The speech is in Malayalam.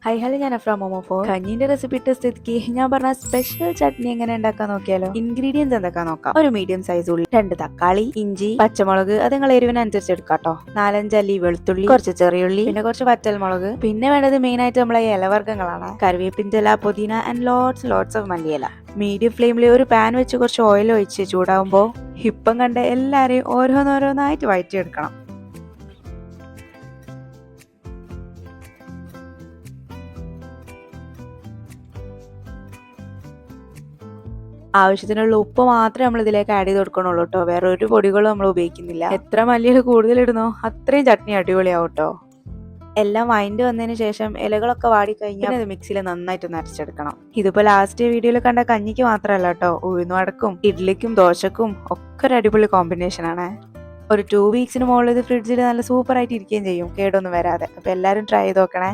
ഹൈ ഹലോ, ഞാൻ ഫ്രം മോമോഫോ. കഞ്ഞിന്റെ റെസിപ്പി ഇട്ട സ്ഥിതിക്ക് ഞാൻ പറഞ്ഞ സ്പെഷ്യൽ ചട്നി എങ്ങനെ ഉണ്ടാക്കാൻ നോക്കിയാലോ. ഇൻഗ്രീഡിയൻസ് എന്തൊക്കെ നോക്കാം. ഒരു മീഡിയം സൈസ് ഉള്ളി, 2 തക്കാളി, ഇഞ്ചി, പച്ചമുളക് അത് നിങ്ങൾ എരിവിനനുസരിച്ച് എടുക്കാട്ടോ. 4-5 അല്ലി വെളുത്തുള്ളി, കുറച്ച് ചെറിയുള്ളി, പിന്നെ കുറച്ച് വറ്റൽമുളക്. പിന്നെ വേണ്ടത് മെയിൻ ആയിട്ട് നമ്മളെ ഇലവർഗ്ഗങ്ങളാണ്. കറിവേപ്പിന്റെ ഇല, പുതിന ആൻഡ് ലോട്ട്സ് ഓഫ് മല്ലിയില. മീഡിയം ഫ്ലെയിമിൽ ഒരു പാൻ വെച്ച് കുറച്ച് ഓയിൽ ഒഴിച്ച് ചൂടാവുമ്പോൾ ഇപ്പം കണ്ട എല്ലാരെയും ഓരോന്നോരോന്നായിട്ട് വഴറ്റിയെടുക്കണം. ആവശ്യത്തിനുള്ള ഉപ്പ് മാത്രമേ നമ്മൾ ഇതിലേക്ക് ആഡ് ചെയ്ത് കൊടുക്കണുള്ളൂ കേട്ടോ. വേറെ ഒരു പൊടികളും നമ്മൾ ഉപയോഗിക്കുന്നില്ല. എത്ര മല്ലിയില കൂടുതൽ ഇടുന്നോ അത്രയും ചട്നി അടിപൊളിയാവും കേട്ടോ. എല്ലാം വഴണ്ട് വന്നതിന് ശേഷം ഇലകളൊക്കെ വാടിക്കഴിഞ്ഞാൽ അത് മിക്സിയിൽ നന്നായിട്ടൊന്ന് അരച്ചെടുക്കണം. ഇതിപ്പോ ലാസ്റ്റ് വീഡിയോയിൽ കണ്ട കഞ്ഞിക്ക് മാത്രമല്ല കേട്ടോ, ഉഴുന്നുവടക്കും ഇഡ്ലിക്കും ദോശക്കും ഒക്കെ ഒരു അടിപൊളി കോമ്പിനേഷൻ ആണ്. ഒരു 2 വീക്സിന് മുകളിൽ ഇത് ഫ്രിഡ്ജിൽ നല്ല സൂപ്പർ ആയിട്ട് ഇരിക്കുകയും ചെയ്യും, കേടൊന്നും വരാതെ. അപ്പൊ എല്ലാവരും ട്രൈ ചെയ്ത് നോക്കണേ.